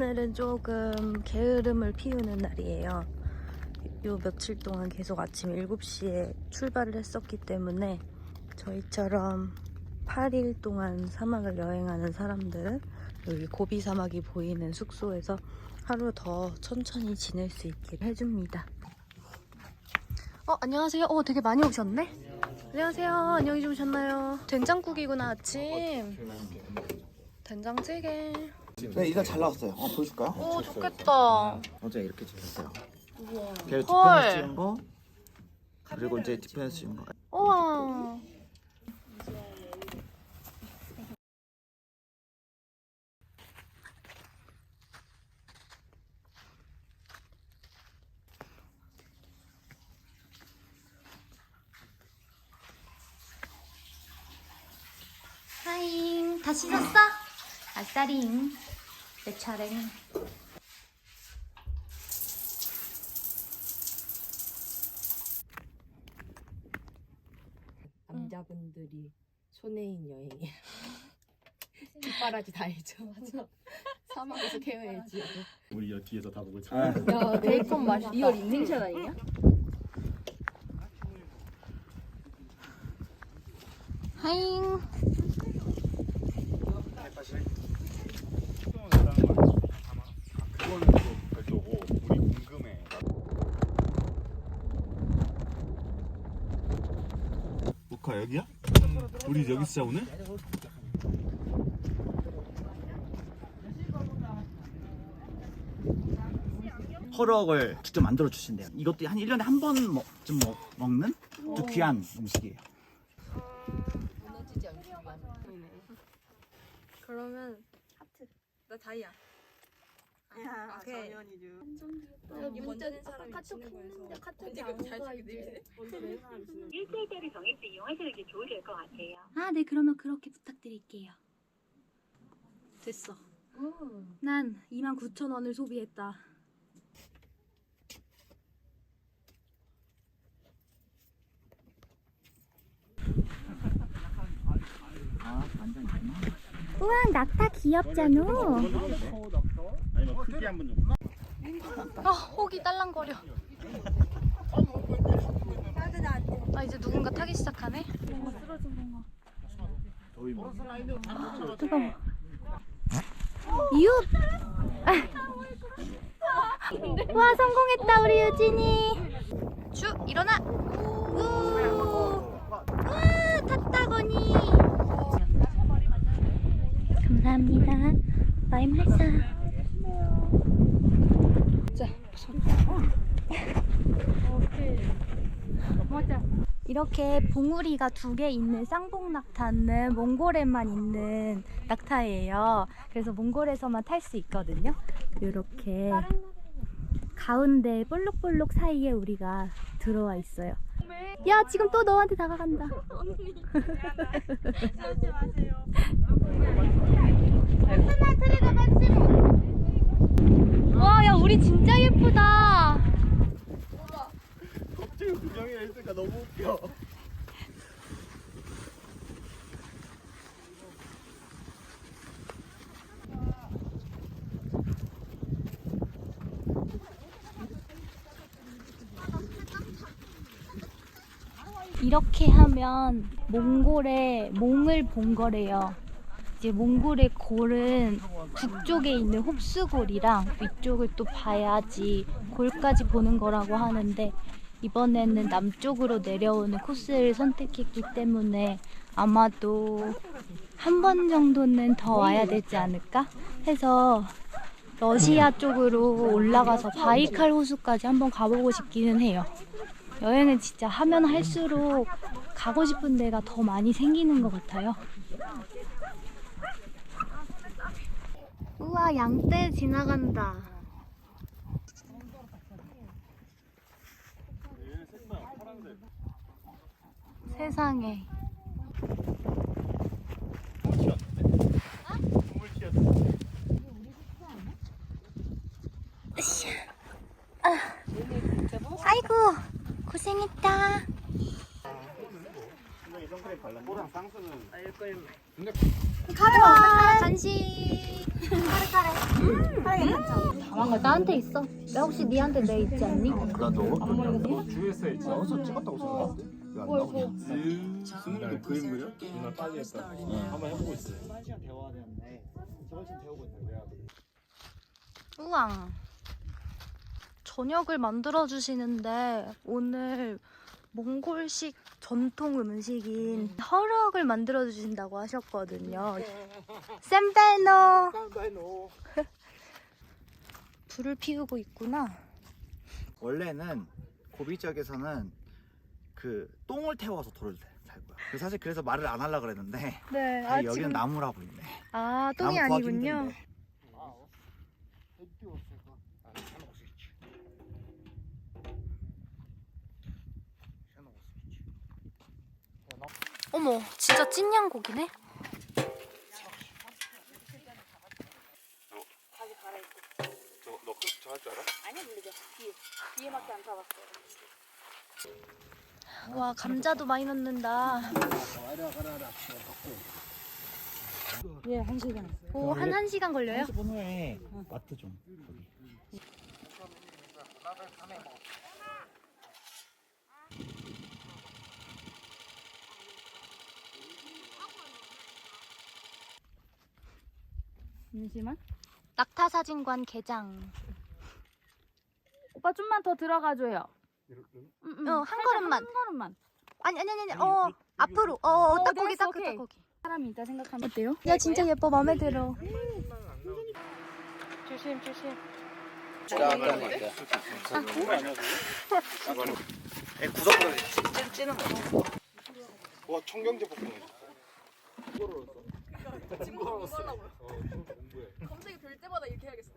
오늘은 조금 게으름을 피우는 날이에요. 요 며칠 동안 계속 아침 7시에 출발을 했었기 때문에 저희처럼 8일 동안 사막을 여행하는 사람들은 여기 고비 사막이 보이는 숙소에서 하루 더 천천히 지낼 수 있게 해줍니다. 안녕하세요. 되게 많이 오셨네? 안녕하세요. 안녕히 주무셨나요? 된장국이구나, 아침. 된장찌개. 네, 이사 잘 나왔어요. 보여줄까요? 오, 좋겠다. 어제 이렇게 찍었어요. 우와. 걔 뒤편에 찍은 거, 그리고 이제 뒤편에 찍은 거. 우와. 하잉, 다 씻었어? 아싸링. 내 차례. 남자분들이 손해인 여행이야. 뒷바라지 다 해줘. 사막에서 케어해야지. 우리 여 뒤에서 다 보고 있어. 야, 베이컨 맛있다. 리얼 인생샷 아니냐? 하잉. 사실 그거는 또 별도고 우리 궁금해. 모카 여기야? 우리 여기 진짜 오늘? 허럭을 직접 만들어 주신대요. 이것도 한 1년에 한 번쯤 먹는 또 귀한 음식이에요. 무너지지 않기 위한. 그러면 하트. 나 다이아. 야, 정연이죠. 여기 먼저 낸 사람이 지는 거여서. 카톡이 안 가지고 일주일짜리 정액도 이용하시는 게 좋으실 것 같아요. 네, 그러면 그렇게 부탁드릴게요. 됐어. 난 29,000원을 소비했다. 우와, 낙타 귀엽잖아. 아니면 크게 한번 좀. 혹이 딸랑거려. 이제 누군가 타기 시작하네. 뜨거워. 유. 와, 성공했다 우리 유진이. 주 일어나. 와, 탔다거니. 감사합니다. 마임 할사. 이렇게 봉우리가 2개 있는 쌍봉 낙타는 몽골에만 있는 낙타예요. 그래서 몽골에서만 탈 수 있거든요. 이렇게 가운데 볼록볼록 사이에 우리가 들어와 있어요. 야, 지금 또 너한테 다가간다. 싸우지 마세요. 와, 야, 우리 진짜 예쁘다. 갑자기 구경이 있으니까 너무 웃겨. 이렇게 하면 몽골의 몽을 본 거래요. 이제 몽골의 골은 북쪽에 있는 홉스골이랑 위쪽을 또 봐야지 골까지 보는 거라고 하는데, 이번에는 남쪽으로 내려오는 코스를 선택했기 때문에 아마도 한 번 정도는 더 와야 되지 않을까 해서 러시아 쪽으로 올라가서 바이칼 호수까지 한번 가보고 싶기는 해요. 여행은 진짜 하면 할수록 가고 싶은 데가 더 많이 생기는 것 같아요. 우와, 양떼 지나간다. 세상에. 아이고, 고생했다. 간식. 카레 괜찮아. 나한테 있어. 나 혹시 니한테 내 있지 않니? 나 너? 주에서 있지. 어디서 찍었다고 생각하는데? 왜안 나오냐? 승민이도 그림 그려? 누나 빠지겠다. 한번 해보고 있어. 1시간 데워야 되는데 저번 시간 데우고 있는데 우왕. 저녁을 만들어 주시는데 오늘 몽골식 전통 음식인 허럭을 만들어 주신다고 하셨거든요. 샘베노. 불을 피우고 있구나. 원래는 고비 지역에서는 그 똥을 태워서 돌을 달고요. 사실 그래서 말을 안 하려고 그랬는데 네. 여기는 나무라 보이네. 아, 똥이 나무 구하기 아니군요. 힘든데. 어머, 진짜 찐 양고기네. 저 할 줄 알아? 아니야 모르겠어. 뒤에밖에 안 잡았어. 와, 감자도 많이 넣는다. 예, 1시간. 오, 한 1시간 걸려요? 30분 후에 마트 좀 거기. 잠시만. 낙타사진관 개장. 오빠 좀만 더 들어가줘요. 한 걸음만. 한 걸음만. 아니. 앞으로. 딱고기, 됐어, 오케이. 딱고기. 사람이 있다 생각하면 어때요? 야, 진짜 예뻐. 마음에 들어. 조심. 구석으로 찌는 거. 와 청경제 볶음면. 검색이 될 때마다 이렇게 해야겠어.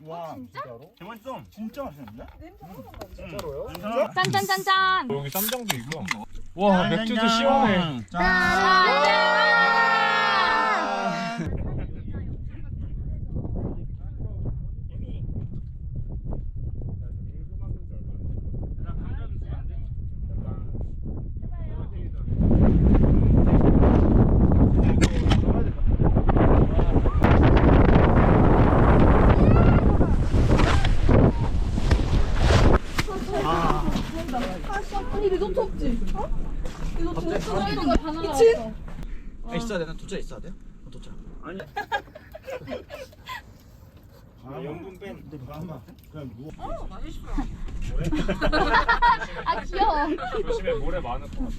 와, 진짜로? 대만점 진짜 맛있는데? 진짜로요? 짠짠짠짠. 여기 쌈장도 있고. 와 맥주도 시원해. 있어야 되나? 도짜 있어야 돼요? 도짜. 아니. 연분 뺀. 그냥 누워. 아 귀여워. 조심해 모래 많을 것 같아.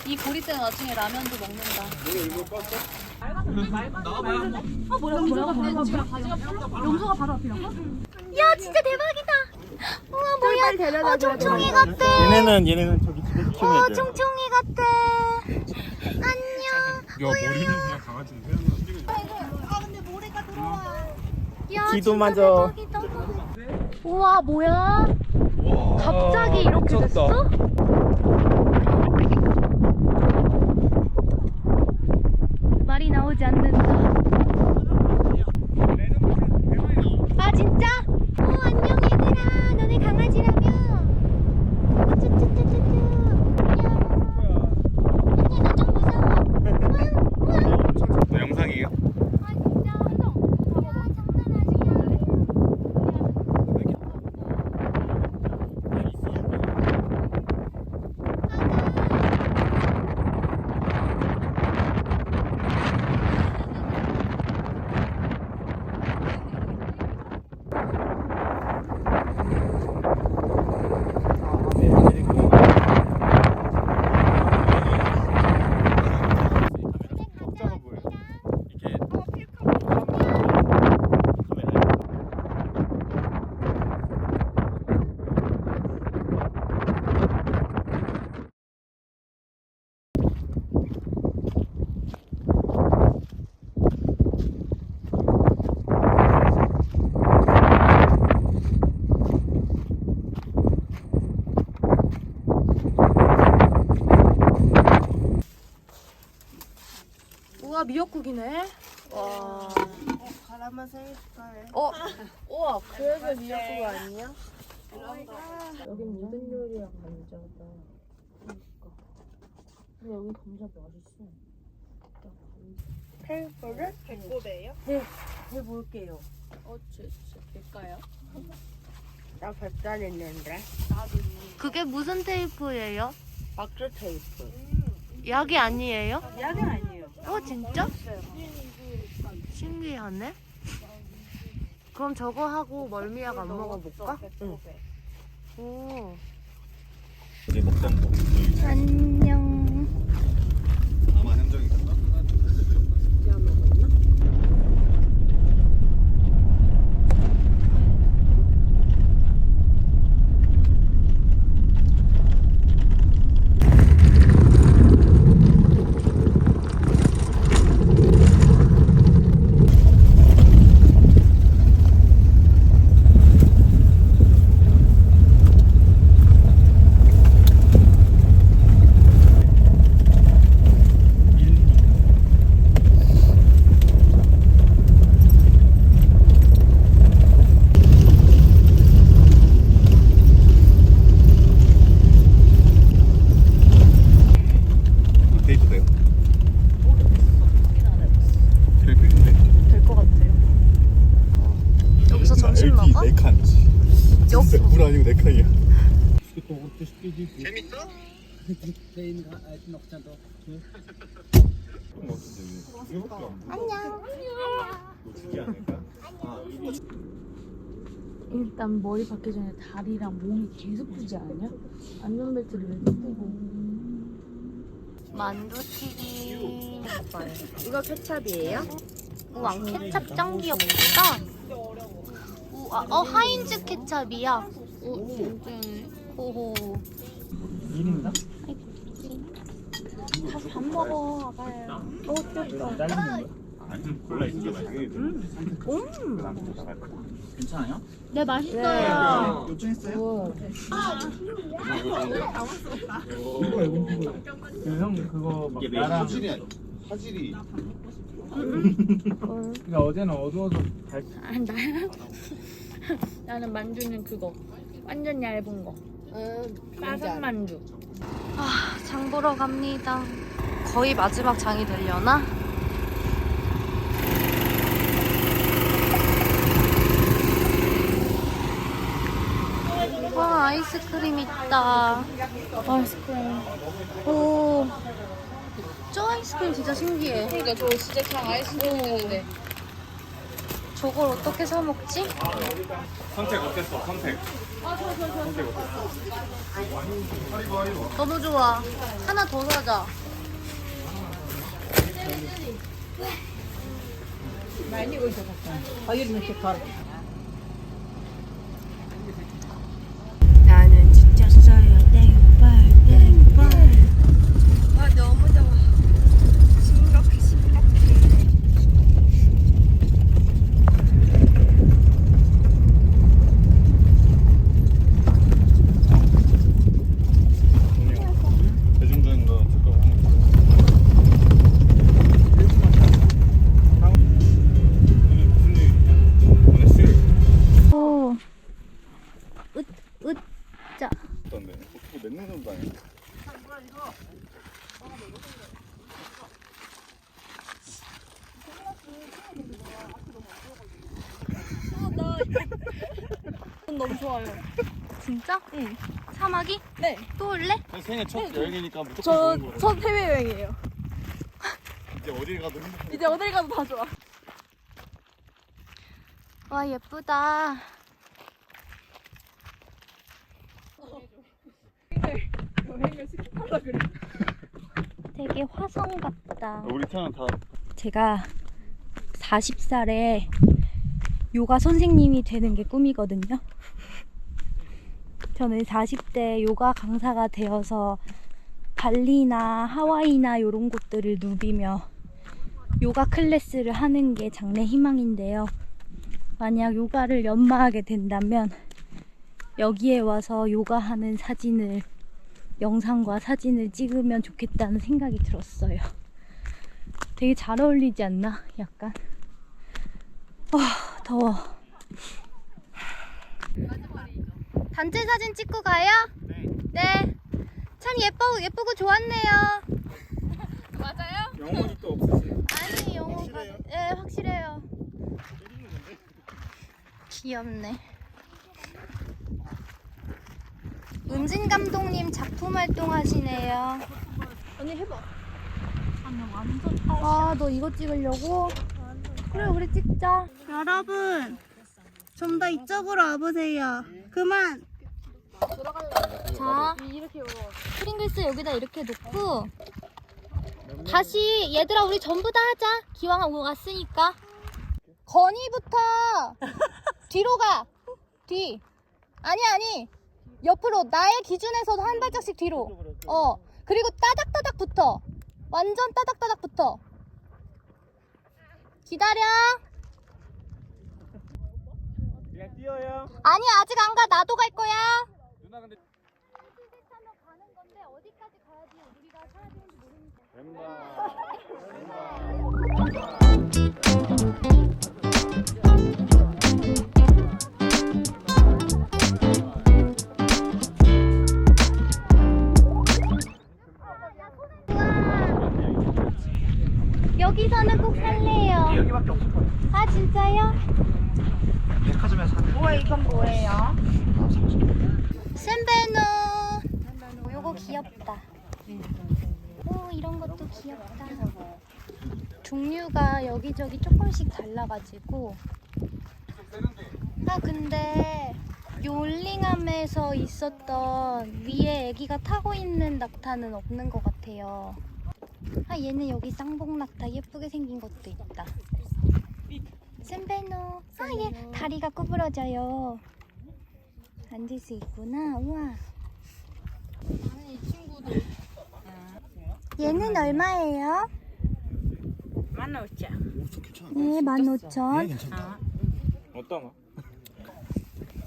이 보리떼는 나중에 라면도 먹는다. 용서가 바로 앞이라고? 야, 진짜 대박이다. 우와, 뭐야. 총총이 같아. 얘네는 저기 집에 키우는 애들. 총총이 같아. 안녕. 야 머리는 그냥 강아지인데. 야, 귀도 진짜 만져. 대박이다. 우와, 뭐야? 갑자기 이렇게 됐어? 말이 나오지 않는다. 아, 진짜? 안녕 얘들아. 너네 강아지라며? 쭈쭈쭈쭈쭈. 안녕. 나 좀 무서워. 너 영상이에요? 아, 진짜? 야, 장난하지? 복자가 뭐예요? 이게 우와 미역국이네. 와. 가라마새 숟갈. 우와 그래서 미역국 아니야? 여기 모든 요리야 감자다. 그러니까. 근데 여기 감자 맛있어. 페이퍼를? 배꼽이에요? 해볼게요. 될까요? 나 100달 있는데. 그게 무슨 테이프예요? 박스 테이프. 약이 아니에요? 약은 아니에요. 진짜? 신기하네. 그럼 저거 하고 멀미약 안 먹어볼까? 응. 오. 이제 먹장 거. 안녕. 아마 현정이가. 데이트 돼요? 되게 크긴데? 될 것 같아요. 여기서 점심 LP 먹어? 4칸. 진짜 물 아니고 4칸이야. 재밌어? 안녕. 놓치지 않을까? 일단 머리 박기 전에 다리랑 몸이 계속 부지 않냐? 안전벨트를 왜 쓰고. 만두튀김. 이거 케찹이에요? 우와, 케찹 짱 귀엽다. 우와, 하인즈 케찹이야. 오, 진짜네. 호호. 1인가? 가서 밥 먹어, 아가야. 콜라 있는 게 맛있게. 괜찮아요? 네, 맛있어요. 요청했어요? 형 그거 막 나랑 화질이 아니야. 화질이. 그러니까 어제는 어두워서 잘 나야? 나는 만두는 그거. 완전 얇은 거. 빠삭 만두. 장 보러 갑니다. 거의 마지막 장이 되려나? 와, 아이스크림 있다. 아이스크림. 오, 저 아이스크림 진짜 신기해. 그러니까 저 진짜 그냥 아이스크림인데. 저걸 어떻게 사 먹지? 선택 어땠어? 선택. 너무 좋아. 하나 더 사자. 나는 지쳤어요. 땡빨 땡빨. 아 너무 더워. 심각해. 대중적인 거 특급 한번 오늘 무슨 일이냐? 오늘 수요일 오, 으짜. 어떤데? 어떻게 몇년 정도 아니야? 너무 좋아요. 진짜? 응. 사마귀? 네. 또 올래? 생애 첫 여행이니까 무조건 좋은 거래. 첫 해외여행이에요. 이제 어딜 가도 행복해. 이제 어딜 가도 다 좋아. 와, 예쁘다. 되게 화성 같다. 우리 태양 다 제가 40살에 요가 선생님이 되는 게 꿈이거든요. 저는 40대 요가 강사가 되어서 발리나 하와이나 이런 곳들을 누비며 요가 클래스를 하는 게 장래 희망인데요. 만약 요가를 연마하게 된다면 여기에 와서 요가하는 사진을, 영상과 사진을 찍으면 좋겠다는 생각이 들었어요. 되게 잘 어울리지 않나? 약간. 더워. 단체 사진 찍고 가요? 네. 참 예쁘고 좋았네요. 맞아요? 영혼이 또 없으세요? 아니, 영어 네, 확실해요. 귀엽네. 은진 감독님 작품 활동하시네요. 언니 해봐. 아, 너 이거 찍으려고? 그래, 우리 찍자. 여러분, 좀 더 이쪽으로 와보세요. 그만. 자, 프링글스 여기다 이렇게 놓고 다시 얘들아 우리 전부 다 하자. 기왕 왔으니까. 건이부터 뒤로 가. 뒤. 아니. 옆으로 나의 기준에서 한 발짝씩 뒤로. 그리고 따닥따닥 붙어. 완전 따닥따닥 붙어. 기다려. 그냥 뛰어요. 아니 아직 안 가. 나도 갈 거야. 누나 근데 타면 가는 건데 어디까지 가야지 우리가 사야 되는지 모르니까. 여기서는 꼭 살래요. 여기밖에 없을 거예요. 아 진짜요? 백화점에서 사는. 우와, 이건 뭐예요? 샌베노. 요거 귀엽다. 오, 이런 것도 귀엽다. 종류가 여기저기 조금씩 달라가지고. 아 근데 욜링함에서 있었던 위에 애기가 타고 있는 낙타는 없는 것 같아요. 아 얘는 여기 쌍봉 낙타 예쁘게 생긴 것도 있다. 샌베노. 아 얘 다리가 구부러져요. 앉을 수 있구나. 우와. 얘는 얼마예요? 15,000원. 네, 15,000원. 괜찮다. 어떤 거?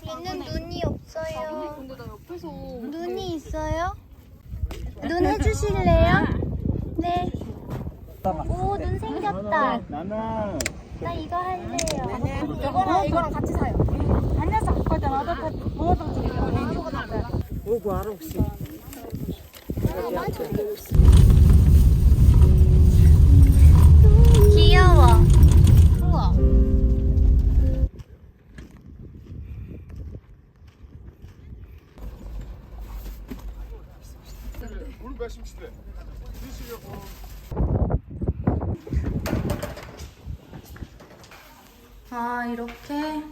얘는 눈이 없어요. 근데 나 옆에서 눈이 있어요? 눈 해주실래요? 네. 오, 눈 생겼다. 나는 나 이거 할래요. 이거랑 같이 사요. 오구 알아, 혹시? 귀여워. 우와. 아, 이렇게.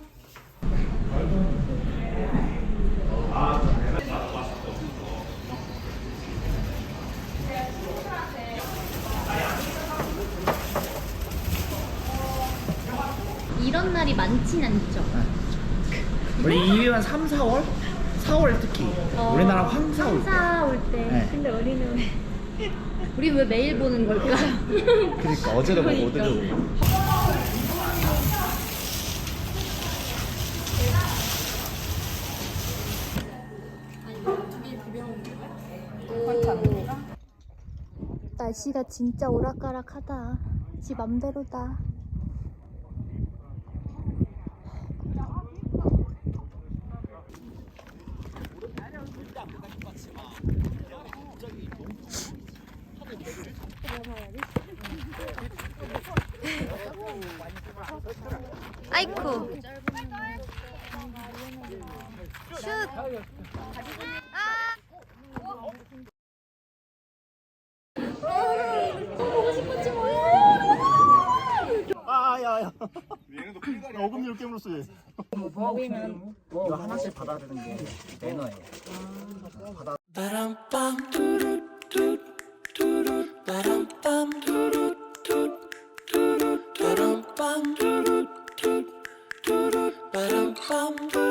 이런 날이 많진 않죠. 우리 2위만 3, 4월? 4월에 특히 우리나라 황사 올 때. 황사 올 때. 네. 근데 우리는 우리 왜 매일 보는 걸까? 그러니까 어제도 보고 오늘도 보고. 날씨가 진짜 오락가락하다. 지 맘대로다. 아이쿠. 슛. 야야. 얘네도 클리다리 어금니를 깨물었어 얘. 이거 하나씩 받아야 되는 게 매너예요. Ba-dum-bum